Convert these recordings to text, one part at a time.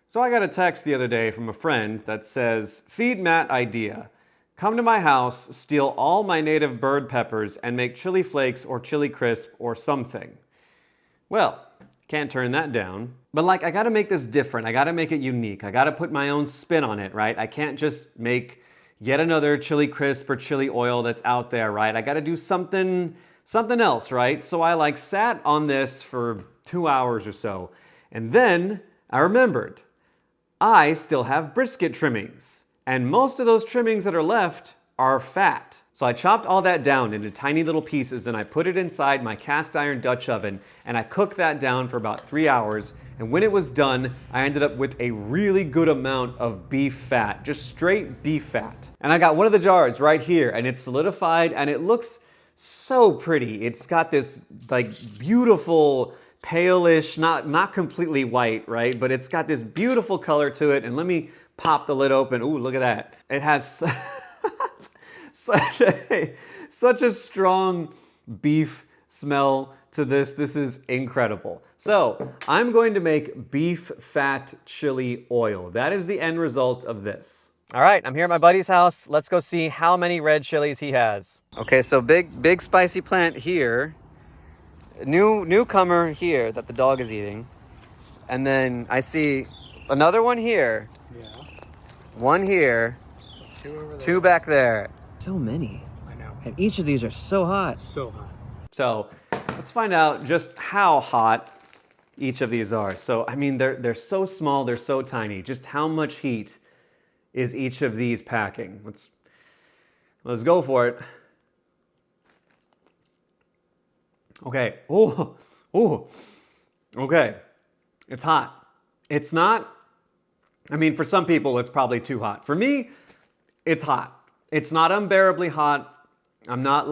So I got a text the other day from a friend that says, "Feed Matt idea. Come to my house, steal all my native bird peppers, and make chili flakes or chili crisp or something." Well, can't turn that down. But I gotta make this different. I gotta make it unique. I gotta put my own spin on it, right? I can't just make yet another chili crisp or chili oil that's out there, right? I gotta do something else, right? So I sat on this for 2 hours or so. And then I remembered, I still have brisket trimmings. And most of those trimmings that are left are fat. So I chopped all that down into tiny little pieces and I put it inside my cast iron Dutch oven and I cooked that down for about 3 hours. And when it was done, I ended up with a really good amount of beef fat, just straight beef fat. And I got one of the jars right here and it's solidified and it looks so pretty. It's got this beautiful palish, not completely white, right? But it's got this beautiful color to it. And let me pop the lid open. Ooh, look at that. It has such a strong beef smell to this. This is incredible. So I'm going to make beef fat chili oil. That is the end result of this. All right, I'm here at my buddy's house. Let's go see how many red chilies he has. Okay, so big spicy plant here. Newcomer here that the dog is eating. And then I see another one here. Yeah. One here. Two over there. Two back there. So many. I know. And each of these are so hot. So hot. So let's find out just how hot each of these are. So, I mean, they're so small, they're so tiny. Just how much heat is each of these packing? Let's go for it. Okay. Oh. Okay. It's hot. It's not, I mean, for some people, it's probably too hot. For me, it's hot. It's not unbearably hot. I'm not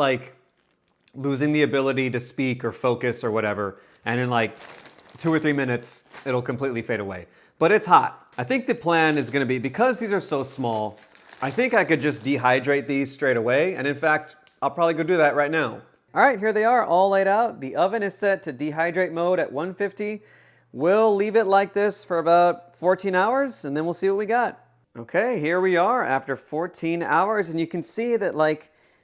losing the ability to speak or focus or whatever. And in 2 or 3 minutes, it'll completely fade away. But it's hot. I think the plan is gonna be, because these are so small, I think I could just dehydrate these straight away. And in fact, I'll probably go do that right now. All right, here they are, all laid out. The oven is set to dehydrate mode at 150. We'll leave it like this for about 14 hours, and then we'll see what we got. Okay, here we are after 14 hours, and you can see that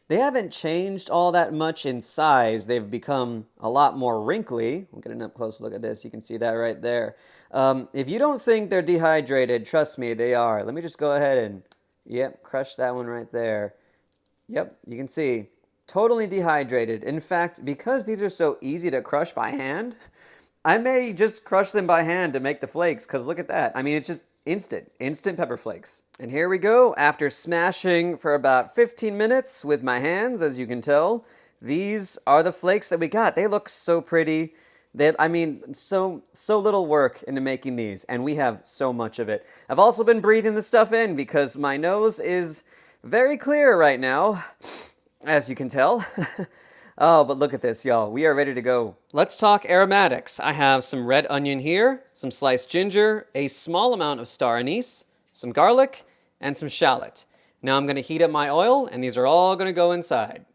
they haven't changed all that much in size. They've become a lot more wrinkly. We'll get an up close look at this. You can see that right there. If you don't think they're dehydrated, trust me, they are. Let me just go ahead and, yep, crush that one right there. Yep, you can see. Totally dehydrated. In fact, because these are so easy to crush by hand, I may just crush them by hand to make the flakes, because look at that. I mean, it's just instant pepper flakes. And here we go. After smashing for about 15 minutes with my hands, as you can tell, these are the flakes that we got. They look so pretty. I mean, so little work into making these, and we have so much of it. I've also been breathing the stuff in because my nose is very clear right now, as you can tell. Oh, but look at this, y'all. We are ready to go. Let's talk aromatics. I have some red onion here, some sliced ginger, a small amount of star anise, some garlic, and some shallot. Now I'm going to heat up my oil, and these are all going to go inside.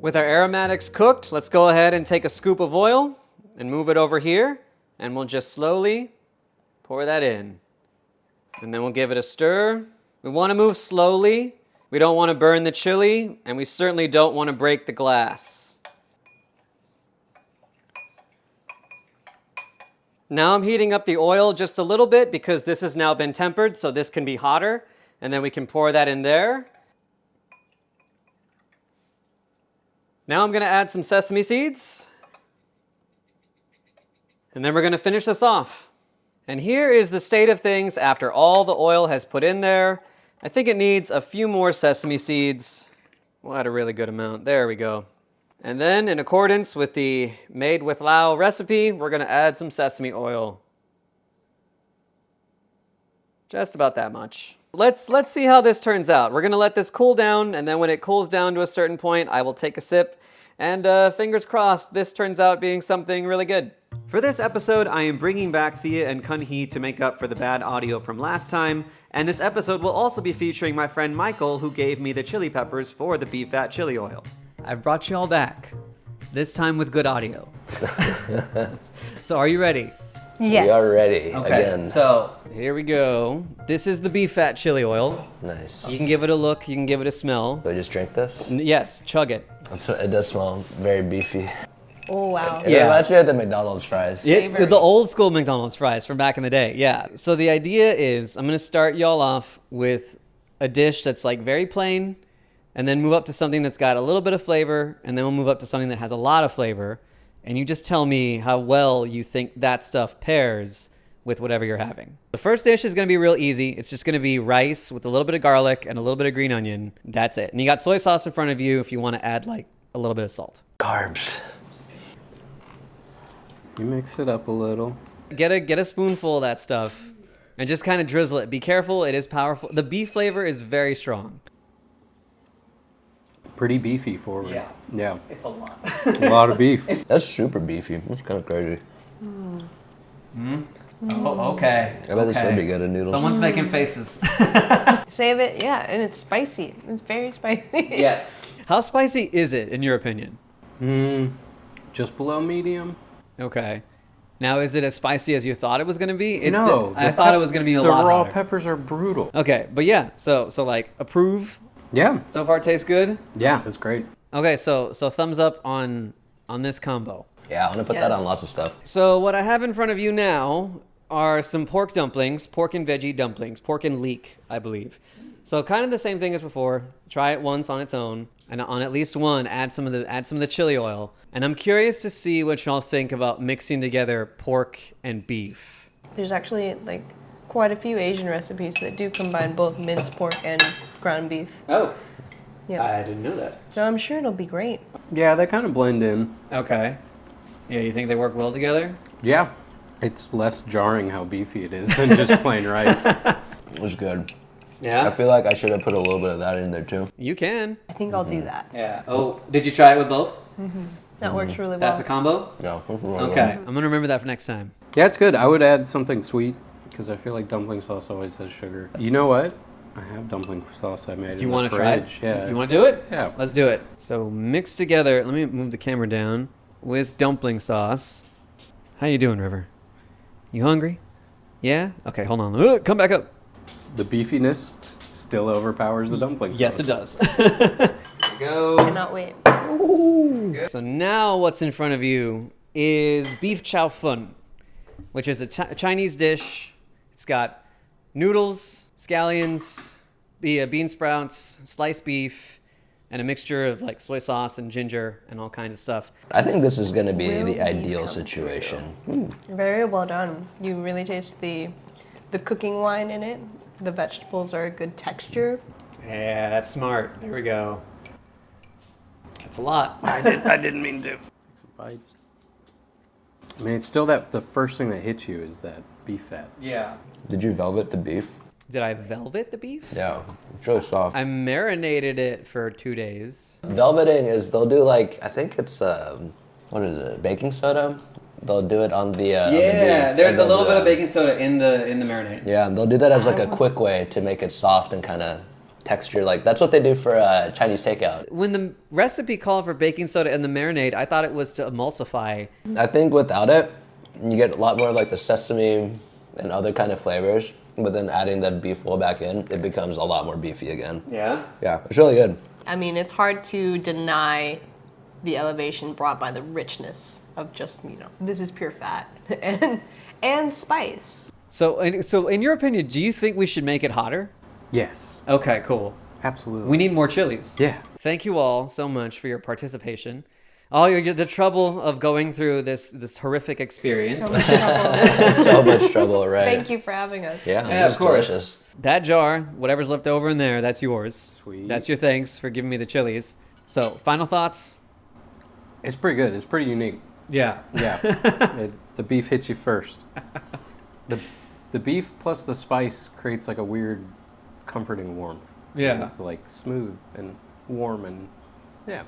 With our aromatics cooked, let's go ahead and take a scoop of oil and move it over here, and we'll just slowly pour that in. And then we'll give it a stir. We want to move slowly. We don't want to burn the chili, and we certainly don't want to break the glass. Now I'm heating up the oil just a little bit because this has now been tempered, so this can be hotter, and then we can pour that in there. Now I'm going to add some sesame seeds. And then we're going to finish this off. And here is the state of things after all the oil has put in there. I think it needs a few more sesame seeds. We'll add a really good amount. There we go. And then, in accordance with the Made with Lao recipe, we're going to add some sesame oil. Just about that much. Let's see how this turns out. We're going to let this cool down, and then when it cools down to a certain point, I will take a sip. And fingers crossed, this turns out being something really good. For this episode, I am bringing back Thea and Kunhee to make up for the bad audio from last time. And this episode will also be featuring my friend Michael, who gave me the chili peppers for the beef fat chili oil. I've brought you all back, this time with good audio. So are you ready? Yes. We are ready Okay, again. so here we go. This is the beef fat chili oil. Nice. You can give it a look, you can give it a smell. Do I just drink this? Yes, chug it. It does smell very beefy. Oh, wow. It Yeah. reminds me of the McDonald's fries. The old school McDonald's fries from back in the day, yeah. So the idea is I'm gonna start y'all off with a dish that's like very plain, and then move up to something that's got a little bit of flavor, and then we'll move up to something that has a lot of flavor. And you just tell me how well you think that stuff pairs with whatever you're having. The first dish is gonna be real easy. It's just gonna be rice with a little bit of garlic and a little bit of green onion. That's it. And you got soy sauce in front of you if you wanna add like a little bit of salt. Carbs. You mix it up a little. Get a spoonful of that stuff and just kind of drizzle it. Be careful, it is powerful. The beef flavor is very strong. Pretty beefy forward. Yeah. Yeah. It's a lot. A lot of beef. That's super beefy. That's kind of crazy. Oh, okay. I bet this would be good in noodles. Someone's making faces. Save it, yeah, and it's spicy. It's very spicy. Yes. How spicy is it, in your opinion? Just below medium. Okay. Now, is it as spicy as you thought it was going to be? No. I thought it was going to be a lot The raw hotter. peppers are brutal. Okay, but yeah, so like approve. Yeah. So far tastes good. Yeah, it's great. Okay, so thumbs up on this combo. Yeah, I want to put that on Yes. lots of stuff. So what I have in front of you now are some pork dumplings, pork and veggie dumplings, pork and leek, I believe. So kind of the same thing as before. Try it once on its own, and on at least one, add some of the chili oil. And I'm curious to see what y'all think about mixing together pork and beef. There's actually like quite a few Asian recipes that do combine both minced pork and ground beef. Oh, Yeah. I didn't know that. So I'm sure it'll be great. Yeah, they kind of blend in. Okay. Yeah, you think they work well together? Yeah. It's less jarring how beefy it is than just plain rice. It was good. I Yeah. feel like I should have put a little bit of that in there too. You can. I think I'll do that. Yeah. Oh, did you try it with both? That works really well. That's the combo? No. Okay. I'm gonna remember that for next time. Yeah, it's good. I would add something sweet because I feel like dumpling sauce always has sugar. You know what? I have dumpling sauce I made Do you want to try it? Yeah. You want to do it? Yeah. Let's do it. So mix together. Let me move the camera down with dumpling sauce. How you doing, River? You hungry? Yeah. Okay. Hold on. Come back up. The beefiness still overpowers the dumpling sauce. Yes, it does. Here we go. Cannot wait. So now what's in front of you is beef chow fun, which is a Chinese dish. It's got noodles, scallions, bean sprouts, sliced beef, and a mixture of like soy sauce and ginger and all kinds of stuff. I think this is going to be Real the beef ideal come situation. Very well done. You really taste the cooking wine in it. The vegetables are a good texture. Yeah, that's smart. There we go. That's a lot. I didn't mean to. Take some bites. I mean, it's still the first thing that hits you is that beef fat. Yeah. Did you velvet the beef? Did I velvet the beef? Yeah, it's really soft. I marinated it for 2 days. Velveting is they'll do like I think it's what is it, baking soda? They'll do it on the on the beef, there's and a little they'll bit do of baking soda in the marinade. Yeah, they'll do that as like a quick way to make it soft and kind of texture. Like that's what they do for Chinese takeout. When the recipe called for baking soda in the marinade, I thought it was to emulsify. I think without it, you get a lot more like the sesame and other kind of flavors. But then adding that beef oil back in, it becomes a lot more beefy again. Yeah. Yeah, it's really good. I mean, it's hard to deny the elevation brought by the richness of just, this is pure fat and spice. So in your opinion, do you think we should make it hotter? Yes, Okay, cool. absolutely. We need more chilies. Yeah. Thank you all so much for your participation. The trouble of going through this horrific experience. So much trouble. So much trouble, right? Thank you for having us. Yeah, Yeah, it's of course. delicious. That jar, whatever's left over in there, that's yours. Sweet. That's your thanks for giving me the chilies. So, final thoughts? It's pretty good. It's pretty unique. Yeah. Yeah. The beef hits you first. The beef plus the spice creates like a weird, comforting warmth. Yeah. It's like smooth and warm and yeah.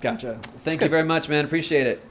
Gotcha. Thank you very much, man. Appreciate it.